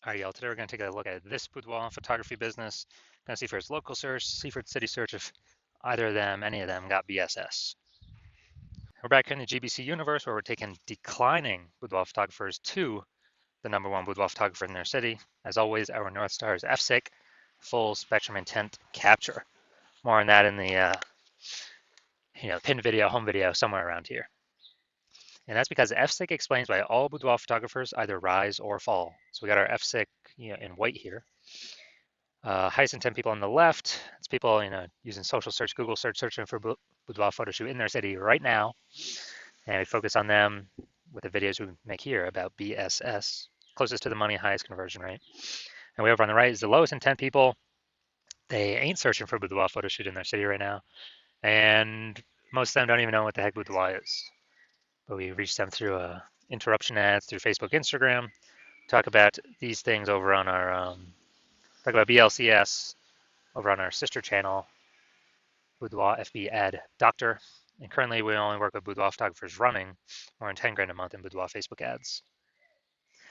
All right, y'all, today we're going to take a look at this boudoir photography business. Going to see for its local search, see for its city search if either of them, any of them, got BSS. We're back here in the GBC universe where we're taking declining boudoir photographers to the #1 boudoir photographer in their city. As always, our North Star is FSIC, full spectrum intent capture. More on that in the pinned video, home video, somewhere around here. And that's because FSIC explains why all boudoir photographers either rise or fall. So we got our FSIC in white here. Highest intent people on the left. It's people using social search, Google search, searching for boudoir photo shoot in their city right now. And we focus on them with the videos we make here about BSS, closest to the money, highest conversion rate. And way over on the right is the lowest intent people. They ain't searching for boudoir photo shoot in their city right now. And most of them don't even know what the heck boudoir is. But we reach them through interruption ads, through Facebook, Instagram. Talk about these things over on our, talk about BLCS over on our sister channel, Boudoir FB Ad Doctor. And currently we only work with boudoir photographers running more than 10 grand a month in boudoir Facebook ads.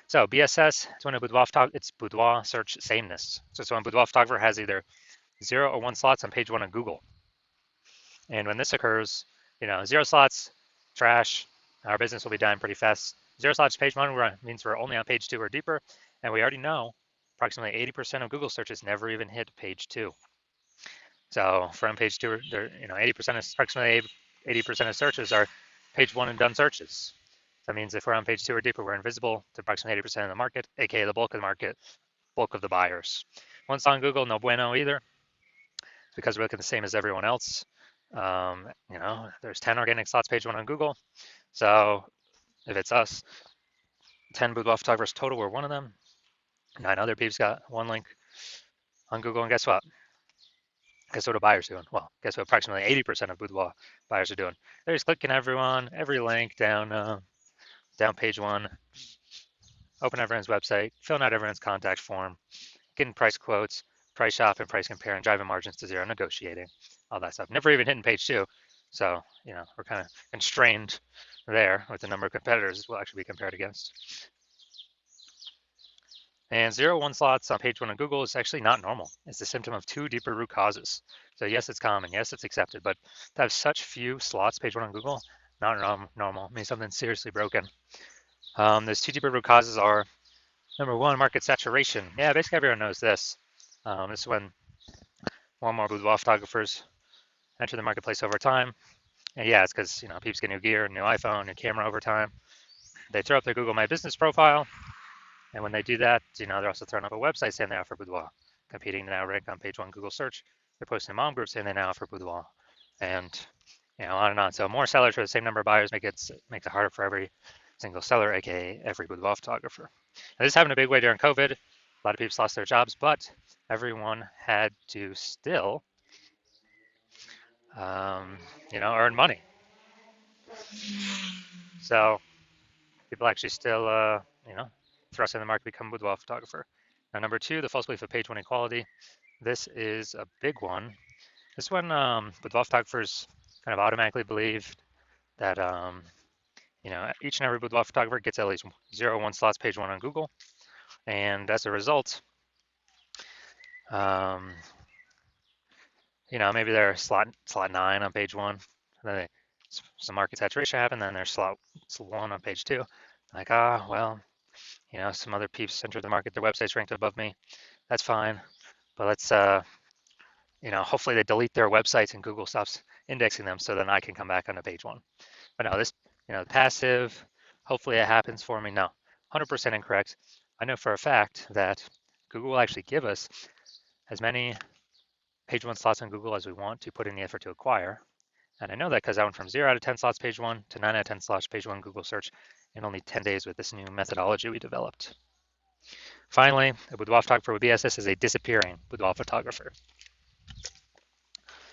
So BSS, it's when it's boudoir search sameness. So it's when a boudoir photographer has either 0 or 1 slots on page 1 of Google. And when this occurs, 0 slots, trash, our business will be dying pretty fast. 0 slots page 1 means we're only on page 2 or deeper. And we already know approximately 80% of Google searches never even hit page 2. So from page 2, 80% of approximately 80% of searches are page 1 and done searches. That means if we're on page 2 or deeper, we're invisible to approximately 80% of the market, aka the bulk of the market, bulk of the buyers. Once on Google, no bueno either, because we're looking the same as everyone else. There's 10 organic slots page 1 on Google. So if it's us, 10 boudoir photographers total, we're one of them. 9 other peeps got 1 link on Google, and guess what? Guess what a buyer's doing? Well, guess what approximately 80% of boudoir buyers are doing? They're just clicking every link down page 1, open everyone's website, filling out everyone's contact form, getting price quotes, price shop and price compare, and driving margins to 0, negotiating, all that stuff. Never even hitting page 2. So, we're kind of constrained there with the number of competitors we'll actually be compared against. And 0, 1 slots on page 1 of Google is actually not normal. It's the symptom of 2 deeper root causes. So yes, it's common. Yes, it's accepted. But to have such few slots page 1 on Google, not normal. It means something's seriously broken. Those 2 deeper root causes are, number 1, market saturation. Yeah, basically everyone knows this. This is when more and more boudoir photographers enter the marketplace over time. And yeah, it's because peeps get new gear, new iPhone, new camera over time. They throw up their Google My Business profile, and when they do that, they're also throwing up a website saying they offer boudoir, competing to now rank on page 1 Google search. They're posting mom groups saying they now offer boudoir, and on and on. So more sellers for the same number of buyers makes it harder for every single seller, aka every boudoir photographer. Now, this happened a big way during COVID. A lot of people lost their jobs, but everyone had to still, earn money. So people actually still, thrust in the market, become a boudoir photographer. Now, number 2, the false belief of page 1 equality. This is a big one. This one, boudoir photographers kind of automatically believe that, each and every boudoir photographer gets at least 0, 1 slots page 1 on Google. And as a result, maybe they're slot 9 on page 1. Then some market saturation happened. Then there's slot 1 on page 2. Like, well, some other peeps entered the market. Their website's ranked above me. That's fine. But let's, hopefully they delete their websites and Google stops indexing them so then I can come back onto page 1. But no, this, passive, hopefully it happens for me. No, 100% incorrect. I know for a fact that Google will actually give us as many page 1 slots on Google as we want to put in the effort to acquire. And I know that because I went from 0 out of 10 slots page 1 to 9 out of 10 slots page 1 Google search in only 10 days with this new methodology we developed. Finally, a boudoir photographer with BSS is a disappearing boudoir photographer.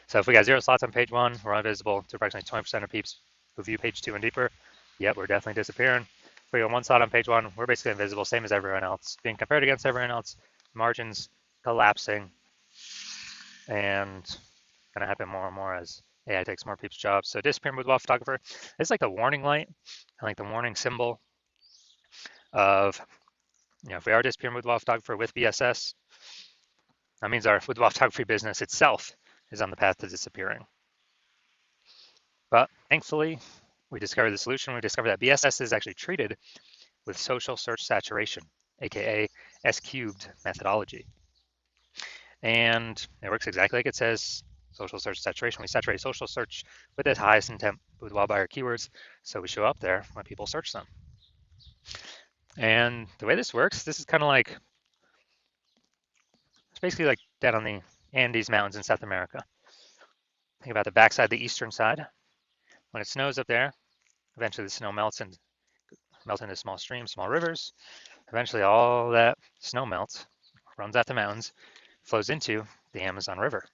So if we got 0 slots on page 1, we're invisible to approximately 20% of peeps who view page 2 and deeper. Yep, we're definitely disappearing. If we got 1 slot on page 1, we're basically invisible, same as everyone else. Being compared against everyone else, margins collapsing, and going to happen more and more as AI takes more people's jobs. So disappearing boudoir photographer, it's like the warning light, and like the warning symbol of, if we are disappearing boudoir photographer with BSS, that means our boudoir photography business itself is on the path to disappearing. But thankfully, we discovered the solution. We discovered that BSS is actually treated with social search saturation, aka S-cubed methodology. And it works exactly like it says, social search saturation. We saturate social search with the highest intent boudoir buyer keywords, so we show up there when people search them. And the way this works, this is kind of like, it's basically like down on the Andes Mountains in South America. Think about the backside, the eastern side. When it snows up there, eventually the snow melts into small streams, small rivers. Eventually all that snow melts, runs out the mountains, flows into the Amazon River.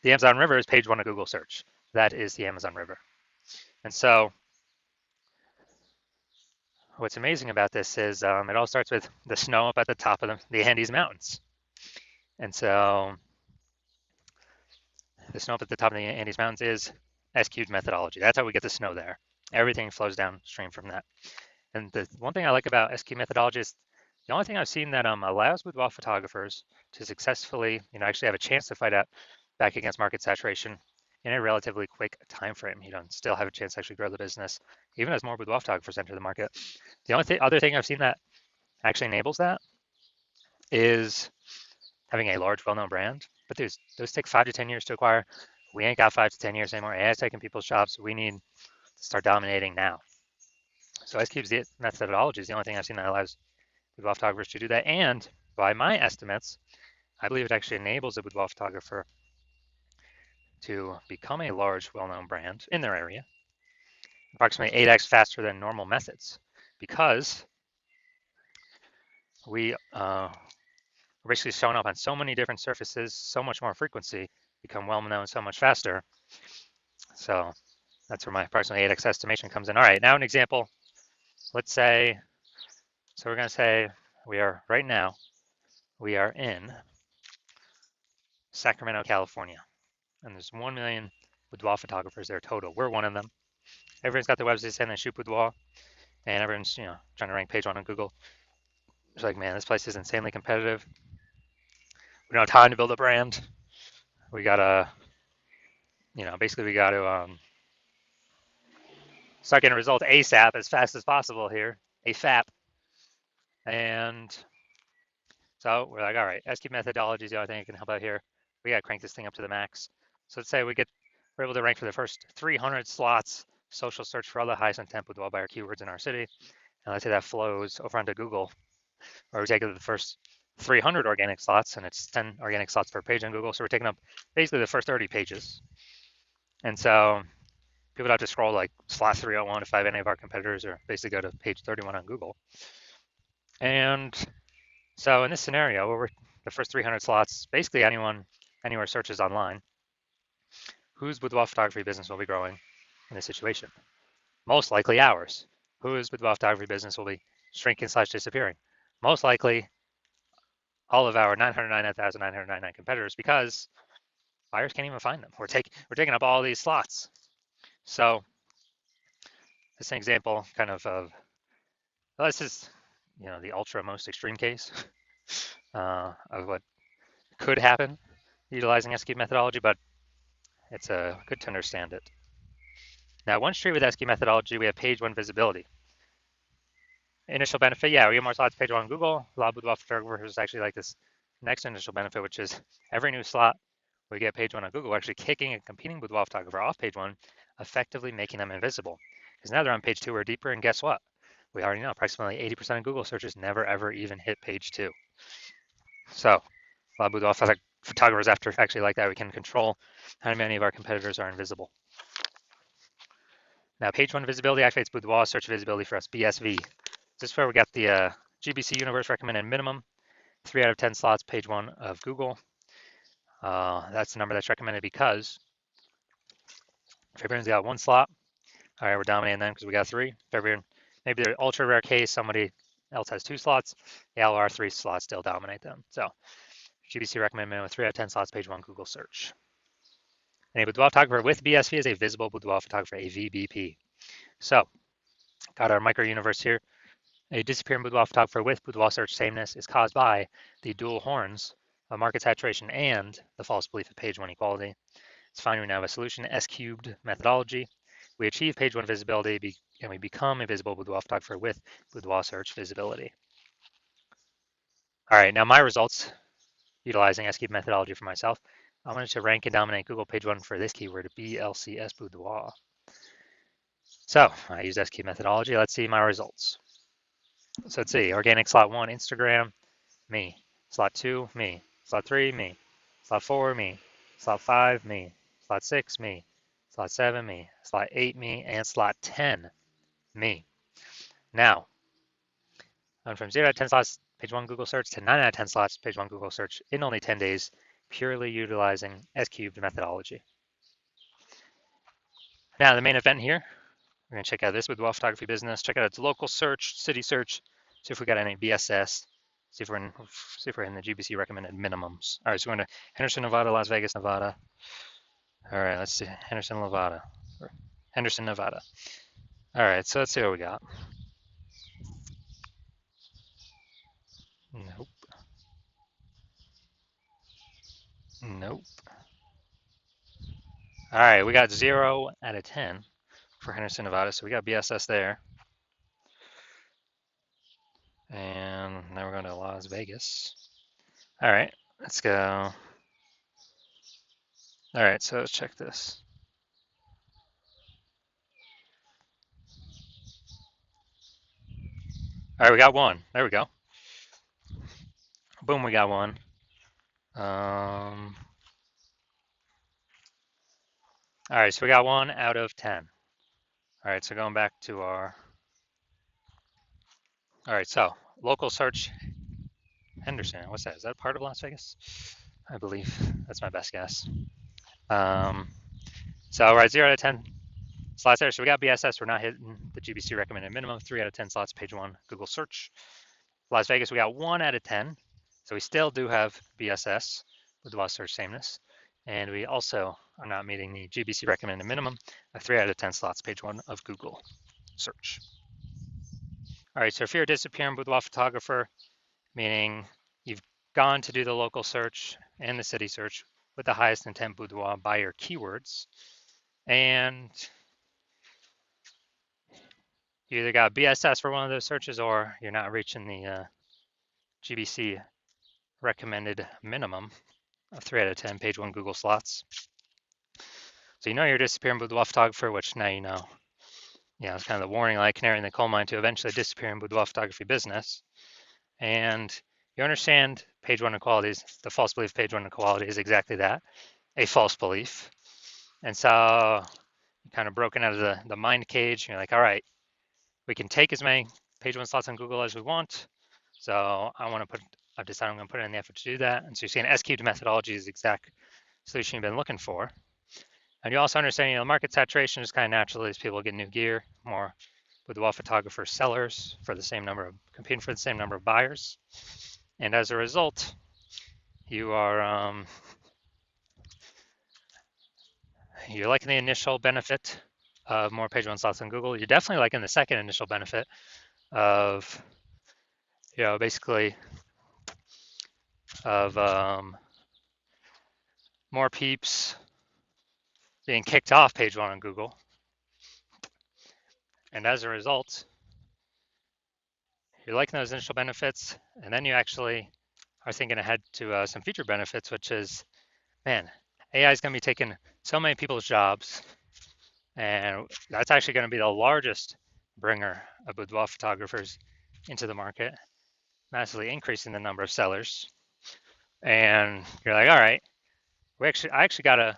The Amazon River is page 1 of Google search. That is the Amazon River. And so what's amazing about this is it all starts with the snow up at the top of the Andes Mountains. And so the snow up at the top of the Andes Mountains is S-cubed methodology. That's how we get the snow there. Everything flows downstream from that. And the one thing I like about S-cubed methodology is the only thing I've seen that allows boudoir photographers to successfully, actually have a chance to fight back against market saturation in a relatively quick time frame. Still have a chance to actually grow the business, even as more boudoir photographers enter the market. The only other thing I've seen that actually enables that is having a large, well-known brand. But those take 5 to 10 years to acquire. We ain't got 5 to 10 years anymore. AI's taking people's jobs. We need to start dominating now. So S-cubed methodology is the only thing I've seen that allows boudoir photographers to do that. And by my estimates, I believe it actually enables a boudoir photographer to become a large, well-known brand in their area, approximately 8x faster than normal methods, because we're basically showing up on so many different surfaces, so much more frequency, become well-known so much faster. So that's where my approximately 8x estimation comes in. All right, now an example. Let's say, so we're going to say right now, we are in Sacramento, California, and there's 1 million boudoir photographers there total. We're one of them. Everyone's got their website saying they shoot boudoir, and everyone's trying to rank page 1 on Google. It's like, man, this place is insanely competitive. We don't have time to build a brand. We gotta, basically we gotta start getting results ASAP, as fast as possible here, AFAP. And so we're like, all right, S-cubed methodology is the only thing that can help out here. We gotta crank this thing up to the max. So let's say we're able to rank for the first 300 slots, social search for all the highest intent boudoir buyer keywords in our city. And let's say that flows over onto Google, or we take the first 300 organic slots, and it's 10 organic slots per page on Google. So we're taking up basically the first 30 pages. And so people don't have to scroll like slot 301 to find any of our competitors, or basically go to page 31 on Google. And so in this scenario, where we're the first 300 slots, basically anywhere searches online, whose boudoir photography business will be growing in this situation? Most likely ours. Whose boudoir photography business will be shrinking / disappearing? Most likely all of our 999,999 competitors, because buyers can't even find them. We're taking up all these slots. So this is an example kind of well, this is the ultra most extreme case of what could happen utilizing S-cubed methodology, but it's good to understand it. Now, one street with S-cubed methodology, we have page 1 visibility. Initial benefit, yeah, we get more slots page 1 on Google. A lot of boudoir photographers actually like this next initial benefit, which is every new slot we get page 1 on Google, we're actually kicking a competing boudoir photographer off page 1, effectively making them invisible. Because now they're on page 2 or deeper, and guess what? We already know approximately 80% of Google searches never ever even hit page 2. So a lot of boudoir photographers actually like that. We can control how many of our competitors are invisible. Now, page 1 visibility activates boudoir search visibility for us, BSV. This is where we got the GBC Universe recommended minimum 3 out of 10 slots, page 1 of Google. That's the number that's recommended because if everyone's got 1 slot, all right, we're dominating them because we got 3. If everyone, maybe they're ultra rare case, somebody else has 2 slots, yeah, our 3 slots still dominate them. So GBC recommended minimum 3 out of 10 slots, page 1 Google search. And a boudoir photographer with BSV is a visible boudoir photographer, a VBP. So got our micro universe here. A disappearing boudoir photographer with boudoir search sameness is caused by the dual horns of market saturation and the false belief of page one equality. It's fine, we now have a solution, S cubed methodology. We achieve page one visibility and we become a visible boudoir photographer with boudoir search visibility. All right, now my results utilizing S cubed methodology for myself. I wanted to rank and dominate Google page one for this keyword, BLCS boudoir. So I used S cubed methodology. Let's see my results. So let's see, organic slot one, Instagram, me. Slot two, me. Slot three, me. Slot four, me. Slot five, me. Slot six, me. Slot seven, me. Slot eight, me. And slot 10, me. Now, I'm from 0 out of 10 slots, page one Google search, to 9 out of 10 slots, page one Google search in only 10 days, purely utilizing S cubed methodology. Now, the main event here, we're going to check out this boudoir photography business, check out its local search, city search, see if we got any BSS, see if we're in the GBC recommended minimums. All right, so we're going to Henderson, Nevada, Las Vegas, Nevada. All right, let's see, Henderson, Nevada. All right, so let's see what we got. Nope. Nope. All right, we got 0 out of 10 for Henderson, Nevada, so we got BSS there. And now we're going to Las Vegas. All right, let's go. All right, so let's check this. All right, we got one. There we go. Boom, we got one. All right, so we got 1 out of 10. All right, so going back to our. All right, so local search Henderson. What's that? Is that part of Las Vegas? I believe that's my best guess. So we're at 0 out of 10 slots there. So we got BSS. We're not hitting the GBC recommended minimum. 3 out of 10 slots, page one Google search. Las Vegas, we got 1 out of 10. So we still do have BSS with boudoir search sameness. And we also are not meeting the GBC recommended minimum of 3 out of 10 slots, page one of Google search. All right, so if you're a disappearing boudoir photographer, meaning you've gone to do the local search and the city search with the highest intent boudoir by your keywords, and you either got BSS for one of those searches or you're not reaching the GBC recommended minimum of 3 out of 10 page one Google slots. So you know you're a disappearing boudoir photographer, which now you know. Yeah, it's kind of the warning light, canary in the coal mine to eventually disappearing boudoir photography business. And you understand page one equalities. The false belief page one equality is exactly that, a false belief. And so you're kind of broken out of the mind cage. You're like, all right, we can take as many page one slots on Google as we want. So I've decided I'm going to put in the effort to do that. And so you're seeing S cubed methodology is the exact solution you've been looking for. And you also understand, market saturation is kind of natural as people get new gear, more boudoir photographer sellers for the same number of competing for the same number of buyers. And as a result, you are you're liking the initial benefit of more page one slots on Google. You're definitely liking the second initial benefit of basically of more peeps being kicked off page one on Google. And as a result, you're liking those initial benefits, and then you actually are thinking ahead to some future benefits, which is, man, AI is going to be taking so many people's jobs, and that's actually going to be the largest bringer of boudoir photographers into the market, massively increasing the number of sellers. And you're like, all right, I actually got a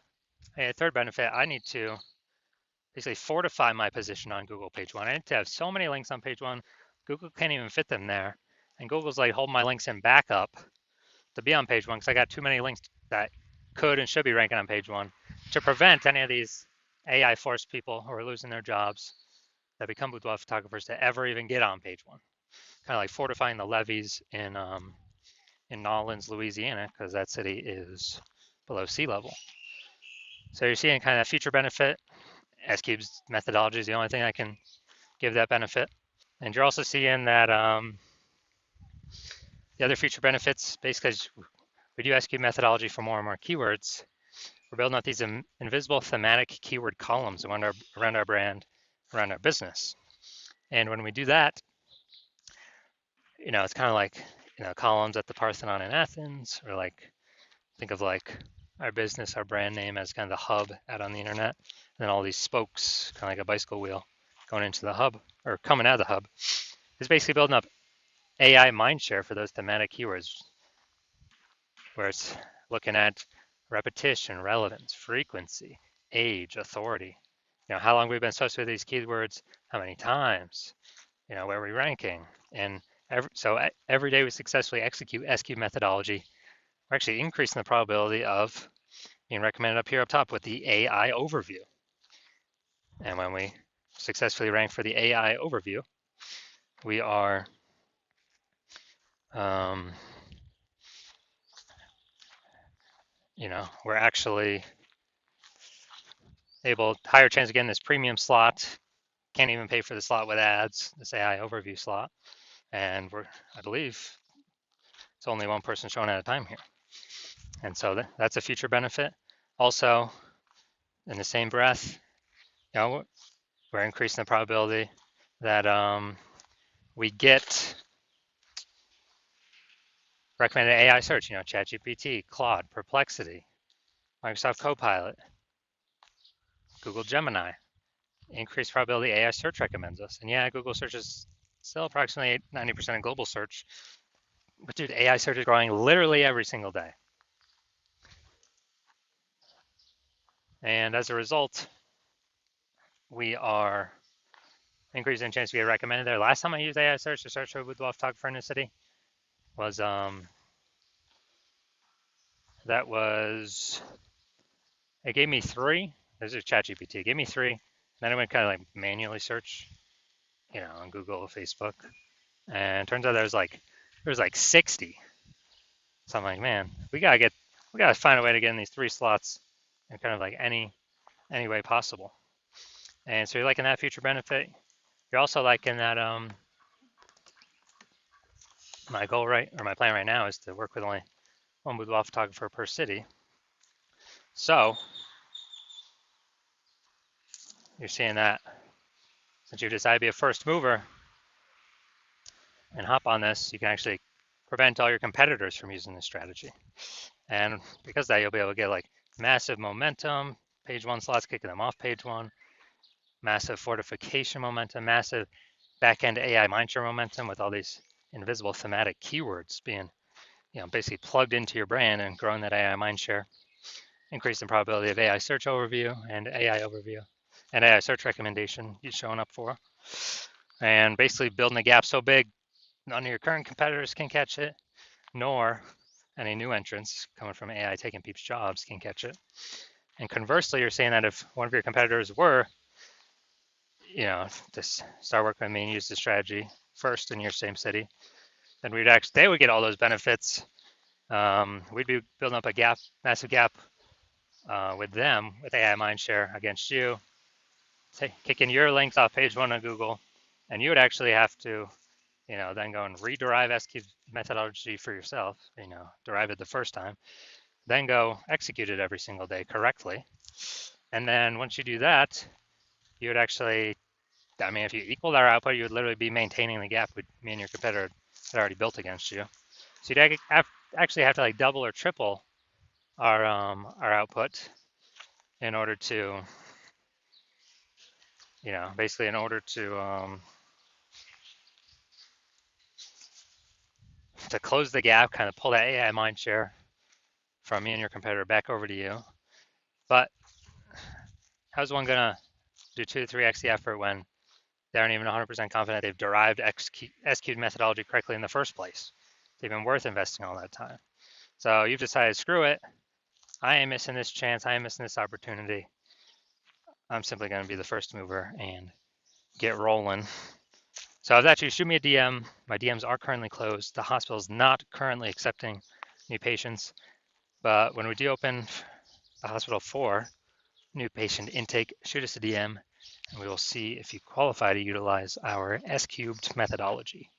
third benefit. I need to basically fortify my position on Google page one. I need to have so many links on page one, Google can't even fit them there. And Google's like, hold my links in backup to be on page one because I got too many links that could and should be ranking on page one to prevent any of these AI forced people who are losing their jobs that become boudoir photographers to ever even get on page one. Kind of like fortifying the levees in Nolens, Louisiana, because that city is below sea level. So you're seeing kind of that future benefit. S-Cube's methodology is the only thing I can give that benefit. And you're also seeing that the other feature benefits, basically, because we do SQ methodology for more and more keywords, we're building out these invisible thematic keyword columns around our brand, around our business. And when we do that, it's kind of like, columns at the Parthenon in Athens, or like, think of like our business, our brand name as kind of the hub out on the internet, and then all these spokes, kind of like a bicycle wheel, going into the hub or coming out of the hub. It's basically building up AI mindshare for those thematic keywords, where it's looking at repetition, relevance, frequency, age, authority. How long we've been associated with these keywords, how many times, where we're ranking. And every day we successfully execute SQ methodology, we're actually increasing the probability of being recommended up top with the AI overview. And when we successfully rank for the AI overview, we are we're actually able, higher chance of getting this premium slot. Can't even pay for the slot with ads, this AI overview slot. And I believe it's only one person showing at a time here. And so that's a future benefit. Also, in the same breath, we're increasing the probability that we get recommended AI search, ChatGPT, Claude, Perplexity, Microsoft Copilot, Google Gemini. Increased probability AI search recommends us. And yeah, Google search is still approximately 90% of global search. But dude, AI search is growing literally every single day. And as a result, we are increasing the chance to get recommended there. Last time I used AI search to search for a boudoir photographer in the city was it gave me 3. This is ChatGPT. It gave me 3. Then I went kind of like manually search, on Google, Facebook, and it turns out there was like 60. So I'm like, man, we gotta find a way to get in these 3 slots in kind of like any way possible. And so you're liking that future benefit. You're also liking that my goal my plan right now is to work with only one boudoir photographer per city. So you're seeing that since you've decided to be a first mover and hop on this, you can actually prevent all your competitors from using this strategy. And because of that, you'll be able to get like massive momentum, page 1 slots kicking them off page 1, massive fortification momentum, massive back-end AI mindshare momentum with all these invisible thematic keywords being, basically plugged into your brand and growing that AI mindshare, increasing the probability of AI search overview and AI search recommendation you're showing up for, and basically building a gap so big none of your current competitors can catch it, nor any new entrants coming from AI taking people's jobs can catch it. And conversely, you're saying that if one of your competitors were, to start working with me and use the strategy first in your same city, then they would get all those benefits. We'd be building up a massive gap with them, with AI mindshare against you, kicking your links off page 1 of Google, and you would actually have to, then go and rederive SQ methodology for yourself, derive it the first time, then go execute it every single day correctly. And then once you do that, you would actually, if you equaled our output, you would literally be maintaining the gap with me and your competitor had already built against you. So you'd actually have to like double or triple our output in order to, basically in order to close the gap, kind of pull that AI mind share from me and your competitor back over to you. But how's one gonna do 2 to 3x the effort when they aren't even 100% confident they've derived SQ methodology correctly in the first place? It's even worth investing all that time. So you've decided, screw it. I ain't missing this chance. I ain't missing this opportunity. I'm simply going to be the first mover and get rolling. So if that's you, shoot me a DM. My DMs are currently closed. The hospital is not currently accepting new patients. But when we do open the hospital for new patient intake, shoot us a DM. and we will see if you qualify to utilize our S-cubed methodology.